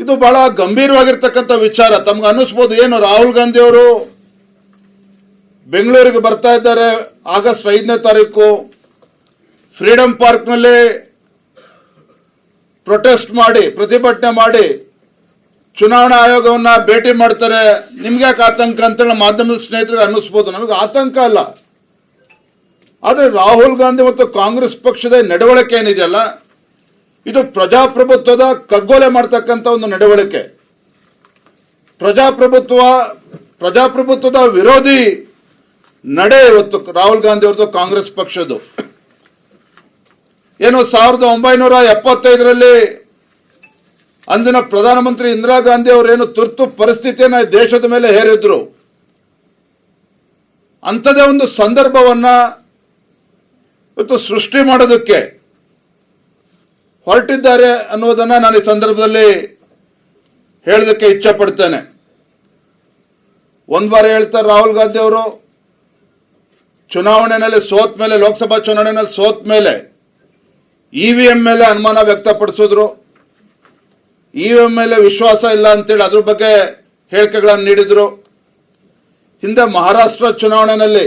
ಇದು ಬಹಳ ಗಂಭೀರವಾಗಿರ್ತಕ್ಕಂಥ ವಿಚಾರ. ತಮ್ಗೆ ಅನ್ನಿಸ್ಬೋದು, ಏನು ರಾಹುಲ್ ಗಾಂಧಿ ಅವರು ಬೆಂಗಳೂರಿಗೆ ಬರ್ತಾ ಇದ್ದಾರೆ ಆಗಸ್ಟ್ 5ನೇ ತಾರೀಕು, ಫ್ರೀಡಂ ಪಾರ್ಕ್ನಲ್ಲಿ ಪ್ರೊಟೆಸ್ಟ್ ಮಾಡಿ, ಪ್ರತಿಭಟನೆ ಮಾಡಿ ಚುನಾವಣಾ ಆಯೋಗವನ್ನ ಭೇಟಿ ಮಾಡ್ತಾರೆ. ನಿಮ್ಗೆ ಯಾಕೆ ಆತಂಕ ಅಂತೇಳಿ ಮಾಧ್ಯಮದ ಸ್ನೇಹಿತರಿಗೆ ಅನ್ನಿಸ್ಬೋದು. ನಮಗೆ ಆತಂಕ ಅಲ್ಲ, ಆದರೆ ರಾಹುಲ್ ಗಾಂಧಿ ಮತ್ತು ಕಾಂಗ್ರೆಸ್ ಪಕ್ಷದ ನಡವಳಿಕೆ ಏನಿದೆಯಲ್ಲ, ಇದು ಪ್ರಜಾಪ್ರಭುತ್ವದ ಕಗ್ಗೊಲೆ ಮಾಡ್ತಕ್ಕಂಥ ಒಂದು ನಡವಳಿಕೆ. ಪ್ರಜಾಪ್ರಭುತ್ವದ ವಿರೋಧಿ ನಡೆ ಇವತ್ತು ರಾಹುಲ್ ಗಾಂಧಿ ಅವ್ರದ್ದು, ಕಾಂಗ್ರೆಸ್ ಪಕ್ಷದ್ದು. ಏನು 1975ರಲ್ಲಿ ಅಂದಿನ ಪ್ರಧಾನಮಂತ್ರಿ ಇಂದಿರಾ ಗಾಂಧಿ ಅವರೇನು ತುರ್ತು ಪರಿಸ್ಥಿತಿಯನ್ನ ದೇಶದ ಮೇಲೆ ಹೇರಿದ್ರು, ಅಂಥದೇ ಒಂದು ಸಂದರ್ಭವನ್ನ ಇವತ್ತು ಸೃಷ್ಟಿ ಮಾಡೋದಕ್ಕೆ ಹೊರಟಿದ್ದಾರೆ ಅನ್ನೋದನ್ನ ನಾನು ಈ ಸಂದರ್ಭದಲ್ಲಿ ಹೇಳೋದಕ್ಕೆ ಇಚ್ಛೆ ಪಡ್ತೇನೆ. ಒಂದ್ ಬಾರಿ ಹೇಳ್ತಾರೆ ರಾಹುಲ್ ಗಾಂಧಿ ಅವರು, ಚುನಾವಣೆಯಲ್ಲಿ ಸೋತ ಮೇಲೆ, ಲೋಕಸಭಾ ಚುನಾವಣೆಯಲ್ಲಿ ಸೋತ ಮೇಲೆ ಇವಿಎಂ ಮೇಲೆ ಅನುಮಾನ ವ್ಯಕ್ತಪಡಿಸಿದ್ರು, ಇವಿಎಂ ಮೇಲೆ ವಿಶ್ವಾಸ ಇಲ್ಲ ಅಂತೇಳಿ ಅದ್ರ ಬಗ್ಗೆ ಹೇಳಿಕೆಗಳನ್ನು ನೀಡಿದ್ರು. ಹಿಂದೆ ಮಹಾರಾಷ್ಟ್ರ ಚುನಾವಣೆಯಲ್ಲಿ,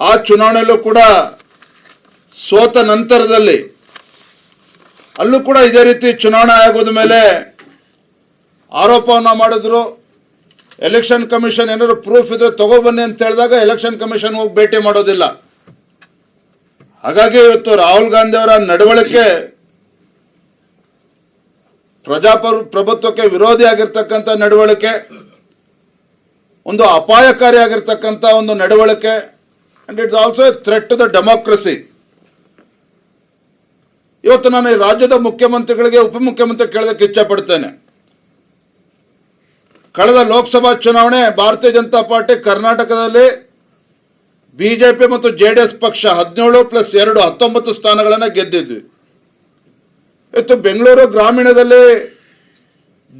ಆ ಚುನಾವಣೆಯಲ್ಲೂ ಕೂಡ ಸೋತ ನಂತರದಲ್ಲಿ ಅಲ್ಲೂ ಕೂಡ ಇದೇ ರೀತಿ ಚುನಾವಣಾ ಆಯೋಗದ ಮೇಲೆ ಆರೋಪವನ್ನು ಮಾಡಿದ್ರು. ಎಲೆಕ್ಷನ್ ಕಮಿಷನ್ ಏನಾದ್ರು ಪ್ರೂಫ್ ಇದ್ರೆ ತಗೋಬನ್ನಿ ಅಂತ ಹೇಳಿದಾಗ ಎಲೆಕ್ಷನ್ ಕಮಿಷನ್ ಹೋಗಿ ಭೇಟಿ ಮಾಡೋದಿಲ್ಲ. ಹಾಗಾಗಿ ಇವತ್ತು ರಾಹುಲ್ ಗಾಂಧಿ ಅವರ ನಡವಳಿಕೆ ಪ್ರಜಾಪ್ರಭುತ್ವಕ್ಕೆ ವಿರೋಧಿಯಾಗಿರ್ತಕ್ಕಂಥ ನಡವಳಿಕೆ, ಒಂದು ಅಪಾಯಕಾರಿಯಾಗಿರ್ತಕ್ಕಂಥ ಒಂದು ನಡವಳಿಕೆ, and it's also a threat to the democracy. ಇವತ್ತು ನಾನು ಈ ರಾಜ್ಯದ ಮುಖ್ಯಮಂತ್ರಿಗಳಿಗೆ, ಉಪಮುಖ್ಯಮಂತ್ರಿ ಕೇಳೋದಕ್ಕೆ ಇಚ್ಛೆ ಪಡ್ತೇನೆ. ಕಳೆದ ಲೋಕಸಭಾ ಚುನಾವಣೆ ಭಾರತೀಯ ಜನತಾ ಪಾರ್ಟಿ ಕರ್ನಾಟಕದಲ್ಲಿ ಬಿಜೆಪಿ ಮತ್ತು ಜೆಡಿಎಸ್ ಪಕ್ಷ 17+2 19 ಸ್ಥಾನಗಳನ್ನು ಗೆದ್ದಿದ್ವಿ. ಇವತ್ತು ಬೆಂಗಳೂರು ಗ್ರಾಮೀಣದಲ್ಲಿ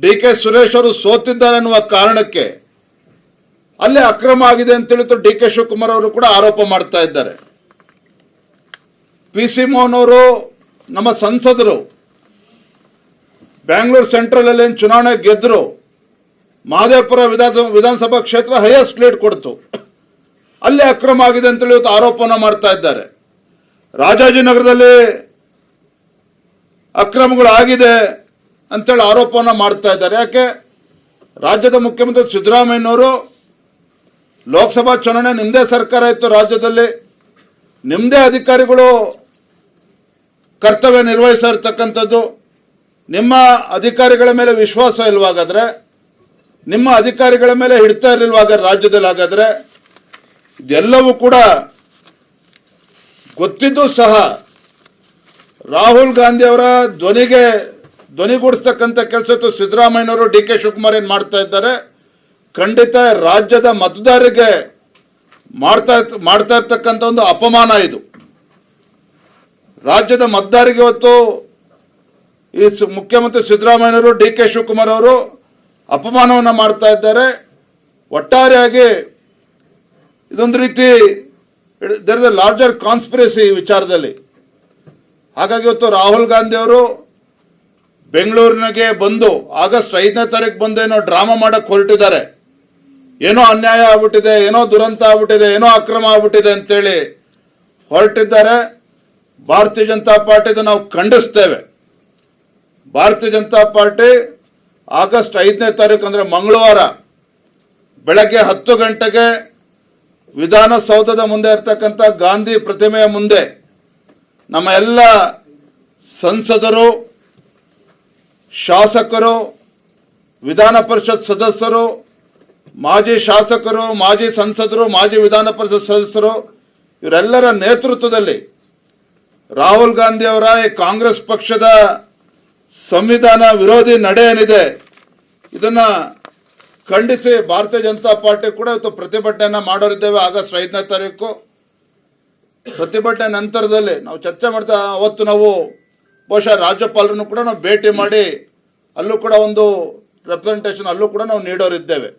ಡಿ.ಕೆ. ಸುರೇಶ್ ಅವರು ಸೋತಿದ್ದಾರೆ ಅನ್ನುವ ಕಾರಣಕ್ಕೆ ಅಲ್ಲಿ ಅಕ್ರಮ ಆಗಿದೆ ಅಂತ ತಿಳಿದು ಡಿ.ಕೆ. ಶಿವಕುಮಾರ್ ಅವರು ಕೂಡ ಆರೋಪ ಮಾಡ್ತಾ ಇದ್ದಾರೆ. ಪಿ.ಸಿ. ಮೋಹನ್ ಅವರು, ನಮ್ಮ ಸಂಸದರು, ಬ್ಯಾಂಗ್ಳೂರು ಸೆಂಟ್ರಲ್ ಅಲ್ಲಿ ಚುನಾವಣೆ ಗೆದ್ರು, ಮಹದೇವಪುರ ವಿಧಾನಸಭಾ ಕ್ಷೇತ್ರ ಹೈಯೆಸ್ಟ್ ಲೀಡ್ ಕೊಡ್ತು, ಅಲ್ಲಿ ಅಕ್ರಮ ಆಗಿದೆ ಅಂತೇಳಿ ಇವತ್ತು ಆರೋಪನ ಮಾಡ್ತಾ ಇದ್ದಾರೆ. ರಾಜಾಜಿನಗರದಲ್ಲಿ ಅಕ್ರಮಗಳು ಆಗಿದೆ ಅಂತೇಳಿ ಆರೋಪನ ಮಾಡ್ತಾ ಇದ್ದಾರೆ. ಯಾಕೆ? ರಾಜ್ಯದ ಮುಖ್ಯಮಂತ್ರಿ ಸಿದ್ದರಾಮಯ್ಯನವರು ಲೋಕಸಭಾ ಚುನಾವಣೆ ನಿಮ್ಮದೇ ಸರ್ಕಾರ ಇತ್ತು, ರಾಜ್ಯದಲ್ಲಿ ನಿಮ್ಮದೇ ಅಧಿಕಾರಿಗಳು ಕರ್ತವ್ಯ ನಿರ್ವಹಿಸ್ತಾ ಇರ್ತಕ್ಕಂಥದ್ದು. ನಿಮ್ಮ ಅಧಿಕಾರಿಗಳ ಮೇಲೆ ವಿಶ್ವಾಸ ಇಲ್ವಾಗಾದ್ರೆ, ನಿಮ್ಮ ಅಧಿಕಾರಿಗಳ ಮೇಲೆ ಹಿಡ್ತಾ ಇರಲಿಲ್ವಾಗ ರಾಜ್ಯದಲ್ಲಿ, ಹಾಗಾದ್ರೆ ಇದೆಲ್ಲವೂ ಕೂಡ ಗೊತ್ತಿದ್ದು ಸಹ ರಾಹುಲ್ ಗಾಂಧಿ ಅವರ ಧ್ವನಿಗೂಡಿಸ್ತಕ್ಕಂಥ ಕೆಲಸ ಸಿದ್ದರಾಮಯ್ಯನವರು, ಡಿ.ಕೆ. ಶಿವಕುಮಾರ್ ಏನ್ ಮಾಡ್ತಾ ಇದ್ದಾರೆ, ಖಂಡಿತ ರಾಜ್ಯದ ಮತದಾರರಿಗೆ ಮಾಡ್ತಾ ಇರ್ತಕ್ಕಂಥ ಒಂದು ಅಪಮಾನ ಇದು. ರಾಜ್ಯದ ಮತದಾರರಿಗೆ ಇವತ್ತು ಈ ಮುಖ್ಯಮಂತ್ರಿ ಸಿದ್ದರಾಮಯ್ಯನವರು, ಡಿ.ಕೆ. ಶಿವಕುಮಾರ್ ಅವರು ಅಪಮಾನವನ್ನು ಮಾಡ್ತಾ ಇದ್ದಾರೆ. ಒಟ್ಟಾರೆಯಾಗಿ ಇದೊಂದು ರೀತಿ there is a larger conspiracy ಈ ವಿಚಾರದಲ್ಲಿ. ಹಾಗಾಗಿ ಇವತ್ತು ರಾಹುಲ್ ಗಾಂಧಿ ಅವರು ಬೆಂಗಳೂರಿನಿಗೆ ಬಂದು ಆಗಸ್ಟ್ 5ನೇ ತಾರೀಕು ಬಂದು ಏನೋ ಡ್ರಾಮಾ ಮಾಡಕ್ ಹೊರಟಿದ್ದಾರೆ. ಏನೋ ಅನ್ಯಾಯ ಆಗ್ಬಿಟ್ಟಿದೆ, ಏನೋ ದುರಂತ ಆಗ್ಬಿಟ್ಟಿದೆ, ಏನೋ ಅಕ್ರಮ ಆಗ್ಬಿಟ್ಟಿದೆ ಅಂತೇಳಿ ಹೊರಟಿದ್ದಾರೆ. ಭಾರತೀಯ ಜನತಾ ಪಾರ್ಟಿ ನಾವು ಖಂಡಿಸ್ತೇವೆ. ಭಾರತೀಯ ಜನತಾ ಪಾರ್ಟಿ ಆಗಸ್ಟ್ 5ನೇ ತಾರೀಕು ಅಂದ್ರೆ ಮಂಗಳವಾರ ಬೆಳಗ್ಗೆ 10 ಗಂಟೆಗೆ ವಿಧಾನಸೌಧದ ಮುಂದೆ ಇರ್ತಕ್ಕಂಥ ಗಾಂಧಿ ಪ್ರತಿಮೆಯ ಮುಂದೆ ನಮ್ಮ ಎಲ್ಲ ಸಂಸದರು, ಶಾಸಕರು, ವಿಧಾನ ಪರಿಷತ್ ಸದಸ್ಯರು, ಮಾಜಿ ಶಾಸಕರು, ಮಾಜಿ ಸಂಸದರು, ಮಾಜಿ ವಿಧಾನ ಪರಿಷತ್ ಸದಸ್ಯರು ಇವರೆಲ್ಲರ ನೇತೃತ್ವದಲ್ಲಿ ರಾಹುಲ್ ಗಾಂಧಿ ಅವರ ಈ ಕಾಂಗ್ರೆಸ್ ಪಕ್ಷದ ಸಂವಿಧಾನ ವಿರೋಧಿ ನಡೆ ಏನಿದೆ ಇದನ್ನ ಖಂಡಿಸಿ ಭಾರತೀಯ ಜನತಾ ಪಾರ್ಟಿ ಕೂಡ ಇವತ್ತು ಪ್ರತಿಭಟನೆಯನ್ನ ಮಾಡೋರಿದ್ದೇವೆ. ಆಗಸ್ಟ್ 5ನೇ ತಾರೀಕು ಪ್ರತಿಭಟನೆ ನಂತರದಲ್ಲಿ ನಾವು ಚರ್ಚೆ ಮಾಡ್ತಾ, ಅವತ್ತು ನಾವು ಬಹುಶಃ ರಾಜ್ಯಪಾಲರನ್ನು ಕೂಡ ನಾವು ಭೇಟಿ ಮಾಡಿ ಅಲ್ಲೂ ಕೂಡ ಒಂದು ರೆಪ್ರೆಸೆಂಟೇಷನ್ ಅಲ್ಲೂ ಕೂಡ ನಾವು ನೀಡೋರಿದ್ದೇವೆ.